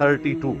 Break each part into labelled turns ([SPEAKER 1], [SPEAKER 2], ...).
[SPEAKER 1] 32।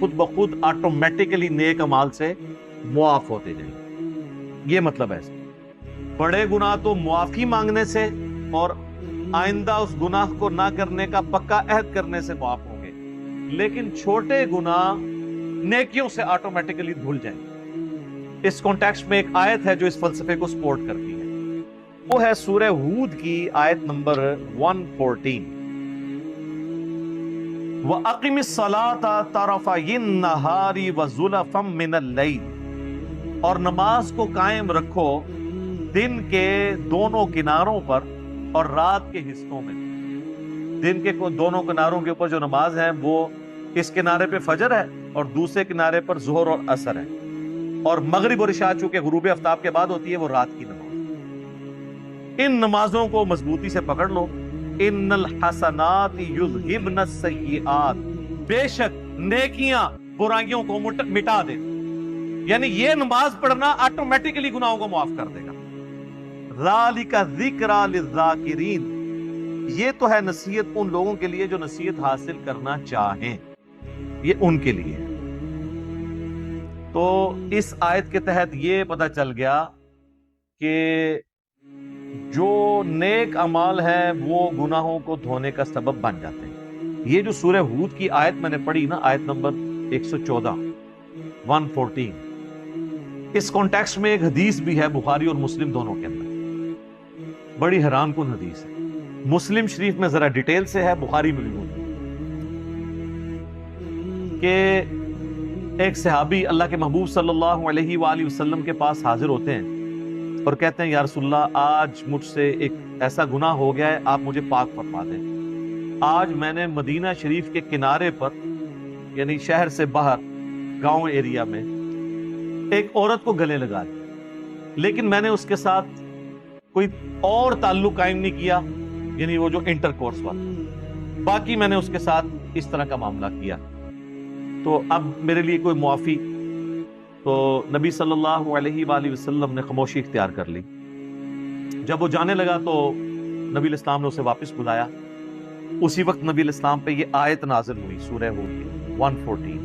[SPEAKER 1] خود بخود آٹومیٹکلی نیک اعمال سے معاف ہوتے جائیں گے۔ یہ مطلب ہے بڑے گناہ تو معافی مانگنے سے اور آئندہ اس گناہ کو نہ کرنے کا پکا عہد کرنے سے معاف ہوں گے، لیکن چھوٹے گناہ نیکیوں سے آٹومیٹکلی دھل جائیں گے۔ اس کانٹیکسٹ میں ایک آیت ہے جو اس فلسفے کو سپورٹ کرتی ہے، وہ ہے سورہ ہود کی آیت نمبر 114، وَأَقِمِ الصَّلَاةَ طَرَفَيِ النَّهَارِ وَزُلَفًا مِّنَ اللَّيْلِ، اور نماز کو قائم رکھو دن کے دونوں کناروں پر اور رات کے حصوں میں۔ دن کے دونوں کناروں کے اوپر جو نماز ہے وہ اس کنارے پہ فجر ہے اور دوسرے کنارے پر ظہر اور عصر ہے، اور مغرب اور عشاء چونکہ غروب آفتاب کے بعد ہوتی ہے وہ رات کی نماز۔ ان نمازوں کو مضبوطی سے پکڑ لو۔ ان الحسنات یذہبن السیئات، بے شک نیکیاں برائیوں کو مٹا دے، یعنی یہ نماز پڑھنا آٹومیٹکلی گناہوں کو معاف کر دے گا۔ ذالک ذکری للذاکرین، یہ تو ہے نصیحت ان لوگوں کے لیے جو نصیحت حاصل کرنا چاہیں، یہ ان کے لیے۔ تو اس آیت کے تحت یہ پتہ چل گیا کہ جو نیک اعمال ہیں وہ گناہوں کو دھونے کا سبب بن جاتے ہیں۔ یہ جو سورہ ہود کی آیت میں نے پڑھی نا، آیت نمبر 114 114، اس کانٹیکسٹ میں ایک حدیث بھی ہے بخاری اور مسلم دونوں کے اندر، بڑی حیران کن حدیث ہے۔ مسلم شریف میں ذرا ڈیٹیل سے ہے، بخاری میں بھی موجود کہ ایک صحابی اللہ کے محبوب صلی اللہ علیہ وآلہ وسلم کے پاس حاضر ہوتے ہیں اور کہتے ہیں یا رسول اللہ، آج مجھ سے ایک ایسا گناہ ہو گیا ہے، آپ مجھے پاک فرما دیں۔ آج میں نے مدینہ شریف کے کنارے پر، یعنی شہر سے باہر گاؤں ایریا میں، ایک عورت کو گلے لگا دیا، لیکن میں نے اس کے ساتھ کوئی اور تعلق قائم نہیں کیا، یعنی وہ جو انٹر کورس والا، باقی میں نے اس کے ساتھ اس طرح کا معاملہ کیا، تو اب میرے لیے کوئی معافی؟ تو نبی صلی اللہ علیہ وآلہ وسلم نے خاموشی اختیار کر لی۔ جب وہ جانے لگا تو نبی علیہ السلام نے اسے واپس بلایا۔ اسی وقت نبی علیہ السلام پہ یہ آیت نازل ہوئی، سورہ ہود کی 114۔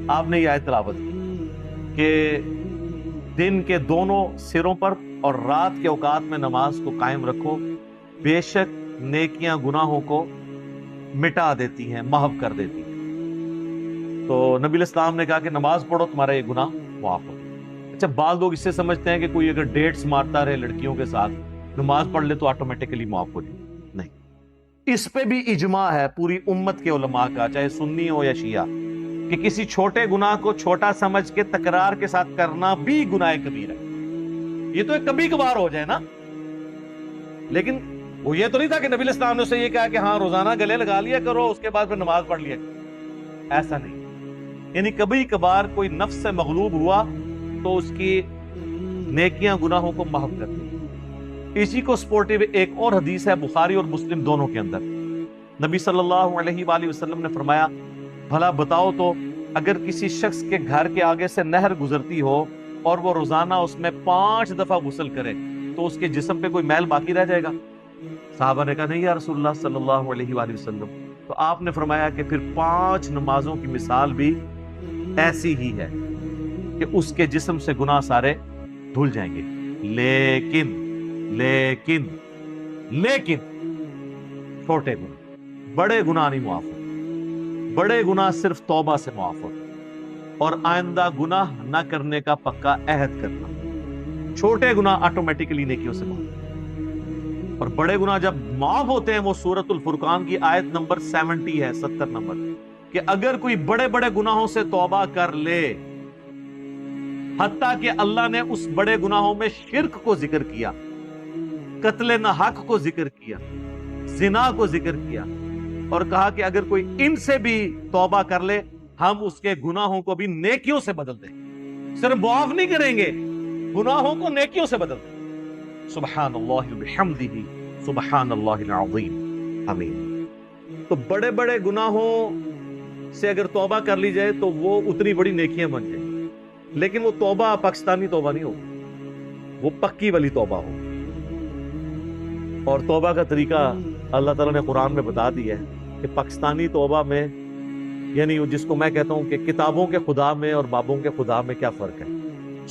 [SPEAKER 1] آپ نے یہ آیت تلاوت کی کہ دن کے دونوں سروں پر اور رات کے اوقات میں نماز کو قائم رکھو، بے شک نیکیاں گناہوں کو مٹا دیتی ہیں، محو کر دیتی ہیں۔ تو نبی علیہ السلام نے کہا کہ نماز پڑھو، تمہارا یہ گناہ معاف ہو۔ اچھا، بعض لوگ اس سے سمجھتے ہیں کہ کوئی اگر ڈیٹس مارتا رہے لڑکیوں کے ساتھ، نماز پڑھ لے تو آٹومیٹکلی معاف ہو جائے۔ نہیں، اس پہ بھی اجماع ہے پوری امت کے علماء کا، چاہے سنی ہو یا شیعہ، کہ کسی چھوٹے گناہ کو چھوٹا سمجھ کے تکرار کے ساتھ کرنا بھی گناہ کبیر ہے۔ یہ تو ایک کبھی کبھار ہو جائے نا، لیکن وہ یہ تو نہیں تھا کہ نبی علیہ السلام نے اسے یہ کہا کہ ہاں روزانہ گلے لگا لیا کرو، اس کے بعد پھر نماز پڑھ لیا کرو۔ ایسا نہیں، یعنی کبھی کبھار کوئی نفس سے مغلوب ہوا تو اس کی نیکیاں گناہوں کو محو کر دی۔ اسی کو سپورٹیو ایک اور حدیث ہے بخاری اور مسلم دونوں کے اندر، نبی صلی اللہ علیہ وآلہ وسلم نے فرمایا، بھلا بتاؤ تو اگر کسی شخص کے گھر کے آگے سے نہر گزرتی ہو اور وہ روزانہ اس میں 5 دفعہ غسل کرے تو اس کے جسم پہ کوئی میل باقی رہ جائے گا؟ صحابہ نے کہا نہیں یا رسول اللہ صلی اللہ علیہ وآلہ وسلم۔ تو آپ نے فرمایا کہ پھر 5 نمازوں کی مثال بھی ایسی ہی ہے کہ اس کے جسم سے گناہ سارے دھل جائیں گے، لیکن لیکن لیکن چھوٹے گناہ، بڑے گناہ نہیں معاف ہوتے۔ بڑے گناہ صرف توبہ سے معاف ہوتے اور آئندہ گناہ نہ کرنے کا پکا عہد کرنا۔ چھوٹے گناہ آٹومیٹکلی نیکیوں سے معاف ہوتے، اور بڑے گناہ جب معاف ہوتے ہیں وہ سورۃ الفرقان کی آیت نمبر 70 ہے، 70 نمبر، کہ اگر کوئی بڑے بڑے گناہوں سے توبہ کر لے، حتیٰ کہ اللہ نے اس بڑے گناہوں میں شرک کو ذکر کیا، قتل نہ حق کو ذکر کیا، زنا کو ذکر کیا، اور کہا کہ اگر کوئی ان سے بھی توبہ کر لے ہم اس کے گناہوں کو بھی نیکیوں سے بدل دیں گے، صرف معاف نہیں کریں گے، گناہوں کو نیکیوں سے بدل دیں گے۔ سبحان اللہ وبحمدہ، سبحان اللہ العظیم، آمین۔ تو بڑے بڑے گناہوں سے اگر توبہ کر لی جائے تو وہ اتنی بڑی نیکیاں بن جائیں، لیکن وہ توبہ پاکستانی توبہ نہیں ہوگی، وہ پکی والی توبہ ہو۔ اور توبہ کا طریقہ اللہ تعالیٰ نے قرآن میں بتا دیا ہے کہ پاکستانی توبہ میں یعنی جس کو میں کہتا ہوں کہ کتابوں کے خدا میں اور بابوں کے خدا میں کیا فرق ہے.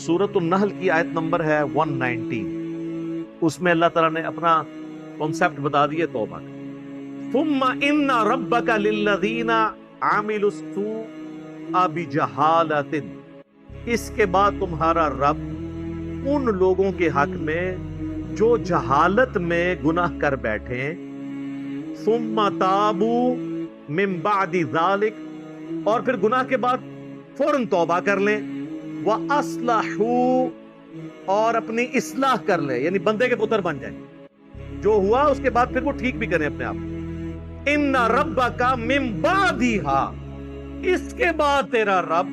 [SPEAKER 1] سورۃ النحل کی آیت نمبر ہے 119. اس میں اللہ تعالیٰ نے اپنا کانسیپٹ بتا دیے توبہ کا. ثم ان ربک للذین عملوا السوء بجہالۃ، اس کے بعد تمہارا رب ان لوگوں کے حق میں جو جہالت میں گناہ کر بیٹھے، ثم تابوا من بعد ذلک، اور پھر گناہ کے بعد فوراً توبہ کر لیں، وَأَصْلَحُوا، اور اپنی اصلاح کر لیں، یعنی بندے کے پتر بن جائیں. جو ہوا اس کے بعد پھر وہ ٹھیک بھی کریں اپنے آپ. ان ربک من بعدها، اس کے بعد تیرا رب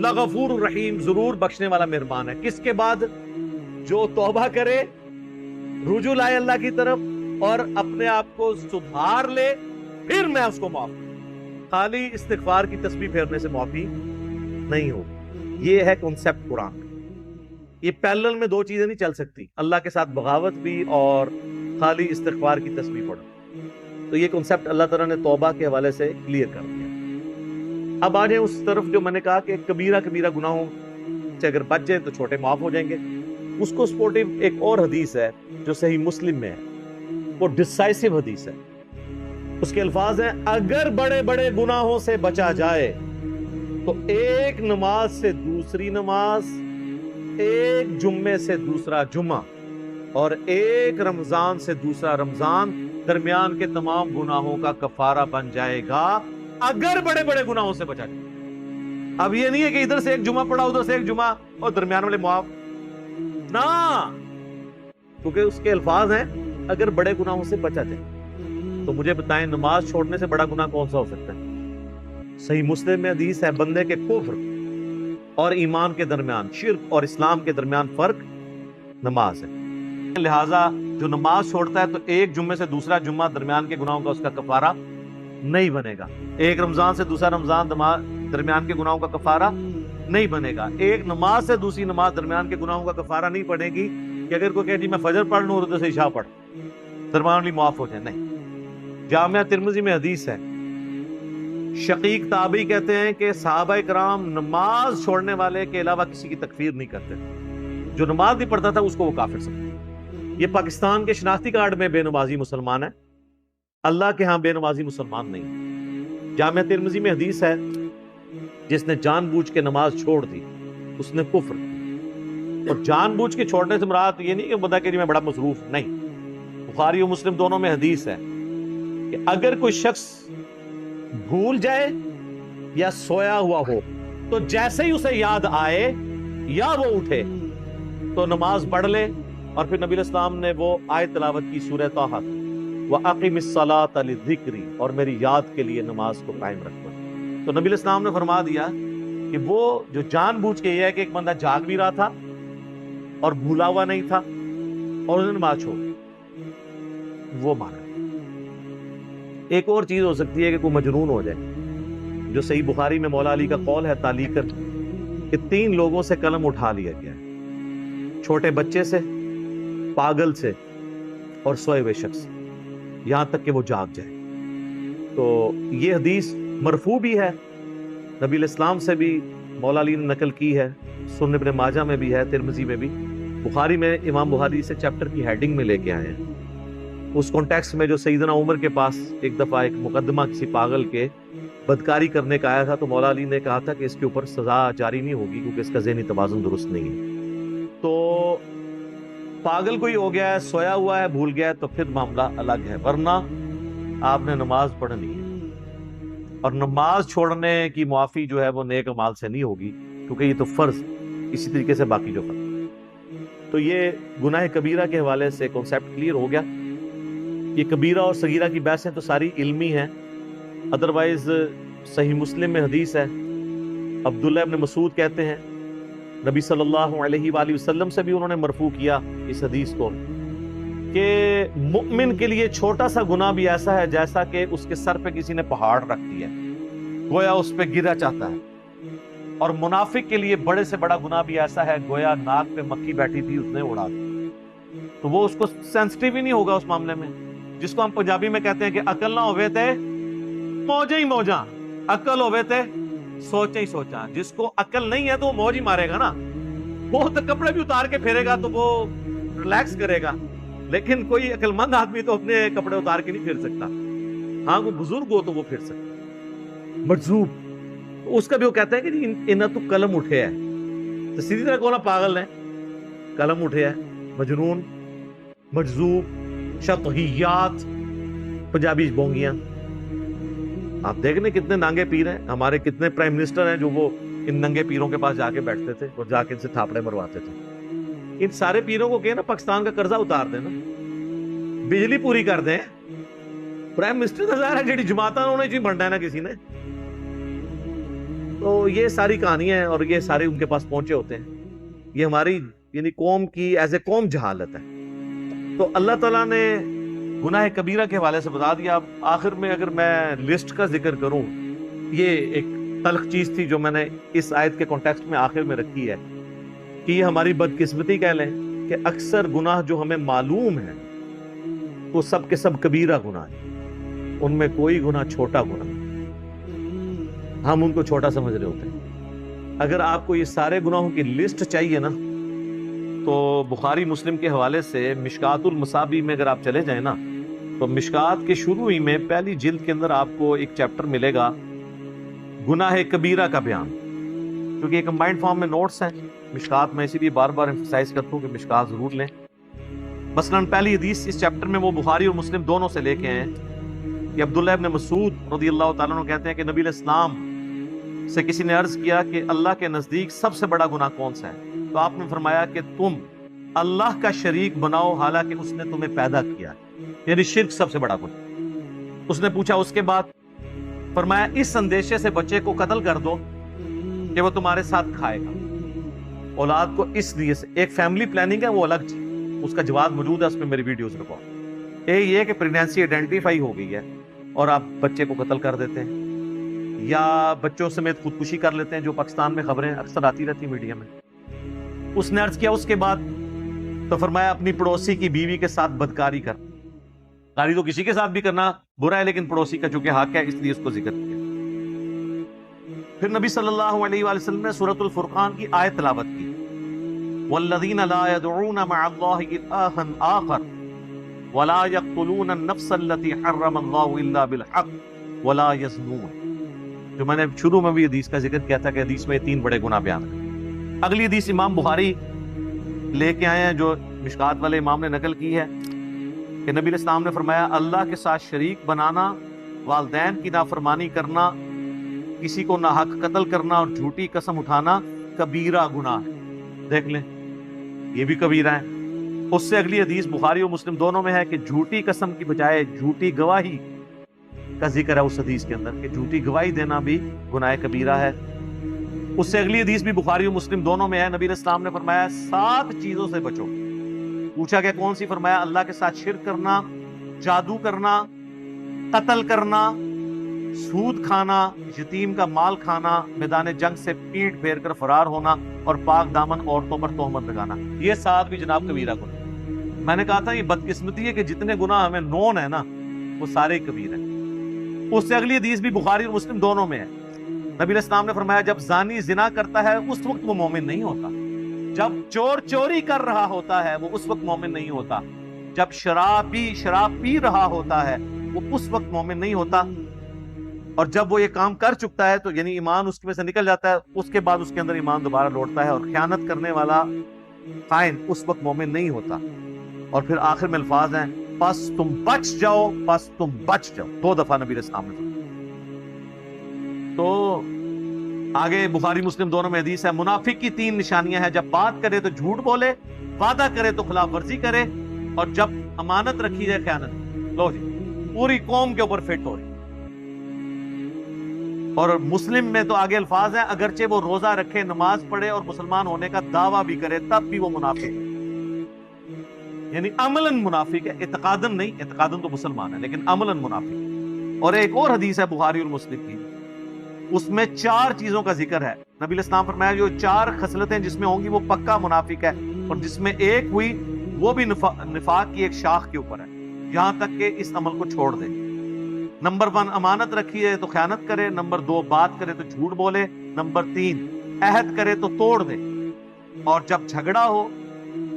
[SPEAKER 1] لغفور الرحیم، ضرور بخشنے والا مہربان ہے. کس کے بعد؟ جو توبہ کرے، رجوع لائے اللہ کی طرف اور اپنے آپ کو سدھار لے، پھر میں اس کو معاف کروں. خالی استغفار کی تسبیح پھیرنے سے معافی نہیں ہو. یہ ہے کنسپٹ قرآن. یہ پیرلل میں دو چیزیں نہیں چل سکتی، اللہ کے ساتھ بغاوت بھی اور خالی استغفار کی تسبیح پڑھو. تو یہ کنسپٹ اللہ تعالیٰ نے توبہ کے حوالے سے کلیئر کر دیا. اب آ جائیں اس طرف جو میں نے کہا کہ کبیرہ گناہوں سے اگر بچ جائیں تو چھوٹے معاف ہو جائیں گے. اس کو سپورٹیو ایک اور حدیث ہے جو صحیح مسلم میں ہے، وہ ڈسائسو حدیث ہے. اس کے الفاظ ہیں، اگر بڑے بڑے گناہوں سے بچا جائے تو ایک نماز سے دوسری نماز، ایک جمعے سے دوسرا جمعہ، اور ایک رمضان سے دوسرا رمضان درمیان کے تمام گناہوں کا کفارہ بن جائے گا، اگر بڑے بڑے گناہوں سے بچا جائے. اب یہ نہیں ہے کہ ادھر سے ایک جمعہ پڑا ادھر سے ایک جمعہ اور درمیان والے معاف نہ، کیونکہ اس کے الفاظ ہیں اگر بڑے گناہوں سے بچا جائے. تو مجھے بتائیں نماز چھوڑنے سے بڑا گناہ کون سا ہو سکتا ہے؟ صحیح مسلم میں حدیث ہے، بندے کے کفر اور ایمان کے درمیان، شرک اور اسلام کے درمیان فرق نماز ہے. لہٰذا جو نماز چھوڑتا ہے تو ایک جمعے سے دوسرا جمعہ درمیان کے گناہوں کا اس کا کفارہ نہیں بنے گا. ایک رمضان سے دوسرا رمضان درمیان کے گناہوں کا کفارہ نہیں بنے گا. ایک نماز سے دوسری نماز درمیان کے گناہوں کا کفارہ نہیں پڑے گی کہ اگر کوئی کہے جی میں فجر پڑھ لوں اور ادھر سے عشاء پڑھ درمیان والی معاف ہو جائے. نہیں. جامعہ ترمذی میں حدیث ہے، شقیق تابعی کہتے ہیں کہ صحابہ کرام نماز چھوڑنے والے کے علاوہ کسی کی تکفیر نہیں کرتے. جو نماز نہیں پڑھتا تھا اس کو وہ کافر سمجھتے. یہ پاکستان کے شناختی کارڈ میں بے نمازی مسلمان ہے، اللہ کے ہاں بے نمازی مسلمان نہیں. جامعہ ترمذی میں حدیث ہے، جس نے جان بوجھ کے نماز چھوڑ دی اس نے کفر. اور جان بوجھ کے چھوڑنے سے مراد یہ نہیں کہ بندہ کہ میں بڑا مصروف، نہیں. بخاری و مسلم دونوں میں حدیث ہے کہ اگر کوئی شخص بھول جائے یا سویا ہوا ہو تو جیسے ہی اسے یاد آئے یا وہ اٹھے تو نماز پڑھ لے. اور پھر نبی الاسلام نے وہ آیت تلاوت کی سورہ طٰہٰ، وَأَقِمِ الصَّلَاةَ لِلذِّكْرِ، اور میری یاد کے لیے نماز کو قائم رکھو. تو نبی الاسلام نے فرما دیا کہ وہ جو جان بوجھ کے یہ ہے کہ ایک بندہ جاگ بھی رہا تھا اور بھولا ہوا نہیں تھا اور اس نے نماز چھوڑ، وہ مانا. ایک اور چیز ہو سکتی ہے کہ کوئی مجنون ہو جائے، جو صحیح بخاری میں مولا علی کا قول ہے تعلیقاً کہ 3 لوگوں سے قلم اٹھا لیا گیا ہے، چھوٹے بچے سے، پاگل سے اور سوئے ہوئے شخص، یہاں تک کہ وہ جاگ جائے. تو یہ حدیث مرفوع بھی ہے، نبی الاسلام سے بھی مولا علی نے نقل کی ہے، سنن ابن ماجہ میں بھی ہے، ترمذی میں بھی. بخاری میں امام بخاری سے چیپٹر کی ہیڈنگ میں لے کے آئے ہیں. اس کانٹیکسٹ میں جو سیدنا عمر کے پاس ایک دفعہ ایک مقدمہ کسی پاگل کے بدکاری کرنے کا آیا تھا تو مولا علی نے کہا تھا کہ اس کے اوپر سزا جاری نہیں ہوگی کیونکہ اس کا ذہنی توازن درست نہیں ہے. تو پاگل کوئی ہو گیا ہے، سویا ہوا ہے، بھول گیا ہے تو پھر معاملہ الگ ہے، ورنہ آپ نے نماز پڑھنی ہے. اور نماز چھوڑنے کی معافی جو ہے وہ نیک اعمال سے نہیں ہوگی کیونکہ یہ تو فرض، اسی طریقے سے باقی جو فرض. تو یہ گناہ کبیرہ کے حوالے سے کانسیپٹ کلیئر ہو گیا. یہ کبیرہ اور صغیرہ کی بحثیں تو ساری علمی ہیں. ادروائز صحیح مسلم میں حدیث ہے، عبداللہ ابن مسعود کہتے ہیں نبی صلی اللہ علیہ وآلہ وسلم سے بھی انہوں نے مرفوع کیا اس حدیث کو کہ مؤمن کے لیے چھوٹا سا گناہ بھی ایسا ہے جیسا کہ اس کے سر پہ کسی نے پہاڑ رکھ دیا، گویا اس پہ گرا چاہتا ہے. اور منافق کے لیے بڑے سے بڑا گناہ بھی ایسا ہے گویا ناک پہ مکھی بیٹھی تھی اس نے اڑا دی. تو وہ اس کو سینسٹیو ہی نہیں ہوگا اس معاملے میں، جس کو ہم پنجابی میں کہتے ہیں کہ عقل نہ ہوئے تھے موجیں ہی موجاں. عقل ہوئے تھے سوچیں ہی سوچا. جس کو عقل نہیں ہے تو وہ موج ہی مارے گا نا, وہ تو کپڑے بھی اتار کے پھیرے گا تو وہ ریلیکس کرے گا, لیکن کوئی عقل مند آدمی تو اپنے کپڑے اتار کے نہیں پھیر سکتا. ہاں وہ بزرگ ہو تو وہ پھیر سکتا. مجذوب اس کا بھی وہ کہتے ہیں کہ جی انہاں تو قلم اٹھے ہے, تو سیدھی طرح کہنا پاگل ہے, قلم اٹھے ہے. مجنون, مجذوب, شطحیات, پنجابی بونگیاں. آپ دیکھ لیں کتنے ننگے پیر ہیں, ہمارے کتنے پرائم منسٹر ہیں جو وہ ان ننگے پیروں کے پاس جا کے بیٹھتے تھے اور جا کے ان سے تھاپڑے مرواتے تھے. ان سارے پیروں کو کہنا پاکستان کا قرضہ اتار دینا, بجلی پوری کر دیں. پرائم منسٹر تو ظاہر ہے جڑی جماعتاں ہونے چاہیے بننا ہے نا کسی نے. تو یہ ساری کہانیاں ہیں اور یہ سارے ان کے پاس پہنچے ہوتے ہیں. یہ ہماری یعنی قوم کی ایز اے قوم جہالت ہے. تو اللہ تعالیٰ نے گناہ کبیرہ کے حوالے سے بتا دیا. آخر میں اگر میں لسٹ کا ذکر کروں, یہ ایک تلخ چیز تھی جو میں نے اس آیت کے کانٹیکسٹ میں آخر میں رکھی ہے کہ یہ ہماری بدقسمتی کہہ لیں کہ اکثر گناہ جو ہمیں معلوم ہے وہ سب کے سب کبیرہ گناہ ہیں. ان میں کوئی گناہ چھوٹا گناہ نہیں, ہم ان کو چھوٹا سمجھ رہے ہوتے ہیں. اگر آپ کو یہ سارے گناہوں کی لسٹ چاہیے نا تو بخاری مسلم کے حوالے سے مشکات المصابیح میں اگر آپ چلے جائیں نا تو مشکات کے شروع ہی میں پہلی جلد کے اندر آپ کو ایک چیپٹر ملے گا گناہ کبیرہ کا بیان, کیونکہ یہ کمبائنڈ فارم میں نوٹس ہیں مشکات میں, اسی لیے بار بار ایمفسائز کرتا ہوں کہ مشکات ضرور لیں. مثلاً پہلی حدیث اس چیپٹر میں وہ بخاری اور مسلم دونوں سے لے کے ہیں کہ عبداللہ ابن مسعود رضی اللہ تعالیٰ عنہ کہتے ہیں کہ نبی علیہ السلام سے کسی نے عرض کیا کہ اللہ کے نزدیک سب سے بڑا گناہ کون سا ہے؟ تو آپ نے فرمایا کہ تم اللہ کا شریک بناؤ حالانکہ اس نے تمہیں پیدا کیا, یعنی شرک سب سے بڑا گناہ. اس نے پوچھا اس کے بعد, فرمایا اس اندیشے سے بچے کو قتل کر دو کہ وہ تمہارے ساتھ کھائے گا. اولاد کو اس لیے سے ایک فیملی پلاننگ ہے وہ الگ چیز, اس کا جواب موجود ہے اس میں میری ویڈیوز رکھو. یہ کہ پریگنینسی آئیڈینٹیفائی ہو گئی ہے اور آپ بچے کو قتل کر دیتے ہیں یا بچوں سمیت خودکشی کر لیتے ہیں, جو پاکستان میں خبریں اکثر آتی رہتی میڈیا میں. اس نے عرض کیا اس کے بعد, تو فرمایا اپنی پڑوسی کی بیوی کے ساتھ بدکاری کر. کاری تو کسی کے ساتھ بھی کرنا برا ہے, لیکن پڑوسی کا چونکہ حق ہے اس لیے اس کو ذکر کیا. پھر نبی صلی اللہ علیہ وآلہ وسلم نے سورۃ الفرقان کی آیت تلاوت کی, والذین لا يدعون مع اللہ الہا آخر ولا يقتلون النفس التي حرم اللہ الا بالحق ولا يزنون. جو میں نے شروع میں بھی حدیث کا ذکر کیا تھا کہ حدیث میں 3 بڑے گناہ بیان ہیں. اگلی حدیث امام بخاری لے کے آئے ہیں جو مشکات والے امام نے نقل کی ہے کہ نبی علیہ السلام نے فرمایا اللہ کے ساتھ شریک بنانا, والدین کی نافرمانی کرنا, کسی کو ناحق قتل کرنا اور جھوٹی قسم اٹھانا کبیرہ گناہ ہے. دیکھ لیں یہ بھی کبیرہ ہے. اس سے اگلی حدیث بخاری اور مسلم دونوں میں ہے کہ جھوٹی قسم کی بجائے جھوٹی گواہی کا ذکر ہے اس حدیث کے اندر کہ جھوٹی گواہی دینا بھی گناہ کبیرہ ہے. اس سے اگلی حدیث بھی بخاری اور مسلم دونوں میں ہے, نبی علیہ السلام نے فرمایا 7 چیزوں سے بچو. پوچھا کہ کون سی؟ فرمایا اللہ کے ساتھ شرک کرنا, جادو کرنا, قتل کرنا, سود کھانا, یتیم کا مال کھانا, میدان جنگ سے پیٹ پھیر کر فرار ہونا اور پاک دامن عورتوں پر تہمت لگانا. یہ 7 بھی جناب کبیرہ گناہ. میں نے کہا تھا یہ بدقسمتی ہے کہ جتنے گناہ ہمیں نون ہے نا وہ سارے کبیرہ ہیں. اس سے اگلی حدیث بھی بخاری اور مسلم دونوں میں ہے. نبی علیہ السلام نے فرمایا جب زانی زنا کرتا ہے اس وقت وہ مومن نہیں ہوتا, جب چور چوری کر رہا ہوتا ہے وہ اس وقت مومن نہیں ہوتا, جب شراب پی رہا ہوتا ہے وہ اس وقت مومن نہیں ہوتا, اور جب وہ یہ کام کر چکتا ہے تو یعنی ایمان اس میں سے نکل جاتا ہے, اس کے بعد اس کے اندر ایمان دوبارہ لوٹتا ہے, اور خیانت کرنے والا خائن اس وقت مومن نہیں ہوتا. اور پھر آخر میں الفاظ ہیں پس تم بچ جاؤ, پس تم بچ جاؤ. 2 دفعہ نبی علیہ السلام نے. تو آگے بخاری مسلم دونوں میں حدیث ہے منافق کی 3 نشانیاں ہیں, جب بات کرے تو جھوٹ بولے, وعدہ کرے تو خلاف ورزی کرے, اور جب امانت رکھی جائے خیانت. لو جی پوری قوم کے اوپر فٹ ہو رہی. اور مسلم میں تو آگے الفاظ ہیں اگرچہ وہ روزہ رکھے, نماز پڑھے اور مسلمان ہونے کا دعویٰ بھی کرے تب بھی وہ منافق ہے, یعنی عملاً منافق ہے, اعتقاداً نہیں. اعتقاداً تو مسلمان ہے لیکن عملاً منافق. اور ایک اور حدیث ہے بخاری اور مسلم کی, اس میں 4 چیزوں کا ذکر ہے. نبی علیہ السلام فرمایا جو 4 خصلتیں جس میں ہوں گی وہ پکا منافق ہے, اور جس میں ایک ہوئی وہ بھی نفاق کی ایک شاخ کے اوپر ہے, یہاں تک کہ اس عمل کو چھوڑ دے. نمبر 1 امانت رکھی ہے تو خیانت کرے، نمبر 2 بات کرے تو جھوٹ بولے، نمبر 3 عہد کرے تو توڑ دے، اور جب جھگڑا ہو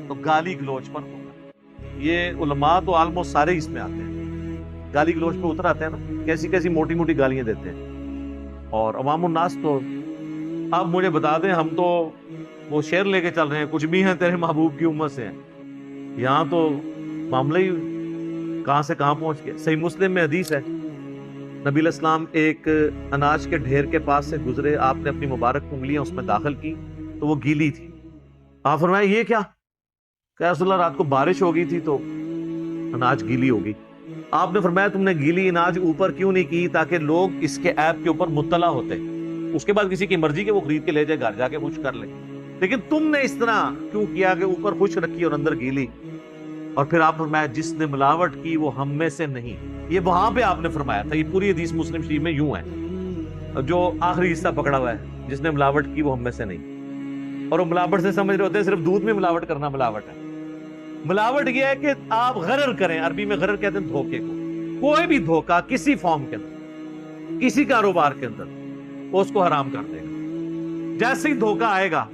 [SPEAKER 1] تو گالی گلوچ پر ہوگا۔ یہ علماء تو آلموسٹ سارے اس میں آتے ہیں، گالی گلوچ پہ اتر آتے ہیں نا، کیسی کیسی موٹی موٹی گالیاں دیتے ہیں۔ اور عوام الناس تو اب مجھے بتا دیں، ہم تو وہ شعر لے کے چل رہے ہیں، کچھ بھی ہیں تیرے محبوب کی امت سے ہیں، یہاں تو معاملہ ہی کہاں سے کہاں پہنچ گیا۔ صحیح مسلم میں حدیث ہے، نبی علیہ السلام ایک اناج کے ڈھیر کے پاس سے گزرے، آپ نے اپنی مبارک انگلیاں اس میں داخل کی تو وہ گیلی تھی۔ آپ فرمایا یہ کیا؟ کہ رسول اللہ رات کو بارش ہو گئی تھی تو اناج گیلی ہوگی۔ آپ نے فرمایا تم نے گیلی اناج اوپر کیوں نہیں کی تاکہ لوگ اس کے عیب کے اوپر مطلع ہوتے، اس کے بعد کسی کی مرضی کہ وہ خرید کے لے جائے گھر جا کے خشک کر لے، لیکن تم نے اس طرح کیوں کیا کہ اوپر خشک رکھی اور اندر گیلی؟ اور پھر آپ نے فرمایا جس نے ملاوٹ کی وہ ہم میں سے نہیں۔ یہ وہاں پہ آپ نے فرمایا تھا، یہ پوری حدیث مسلم شریف میں یوں ہے، جو آخری حصہ پکڑا ہوا ہے جس نے ملاوٹ کی وہ ہم میں سے نہیں۔ اور وہ ملاوٹ سے سمجھ رہے ہوتے ہیں صرف دودھ میں ملاوٹ کرنا ملاوٹ ہے۔ ملاوٹ یہ ہے کہ آپ غرر کریں، عربی میں غرر کہتے ہیں دھوکے کو، کوئی بھی دھوکا کسی فارم کے اندر، کسی کاروبار کے اندر، وہ اس کو حرام کر دے گا۔ جیسے ہی دھوکا آئے گا،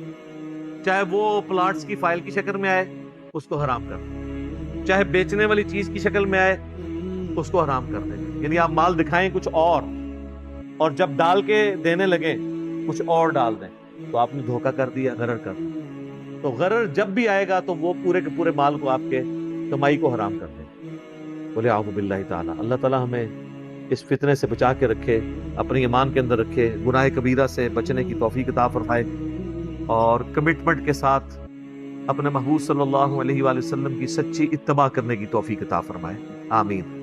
[SPEAKER 1] چاہے وہ پلاٹس کی فائل کی شکل میں آئے اس کو حرام کر دے، چاہے بیچنے والی چیز کی شکل میں آئے اس کو حرام کر دے گا۔ یعنی آپ مال دکھائیں کچھ اور جب ڈال کے دینے لگے کچھ اور ڈال دیں تو آپ نے دھوکا کر دیا، غرر کر دیا۔ تو غرر جب بھی آئے گا تو وہ پورے کے پورے مال کو آپ کے کمائی کو حرام کر دے۔ بولے اعوذ باللہ تعالی، اللہ تعالی ہمیں اس فتنے سے بچا کے رکھے، اپنی ایمان کے اندر رکھے، گناہ کبیرہ سے بچنے کی توفیق عطا فرمائے، اور کمٹمنٹ کے ساتھ اپنے محبوب صلی اللہ علیہ وآلہ وسلم کی سچی اتباع کرنے کی توفیق عطا فرمائے، آمین۔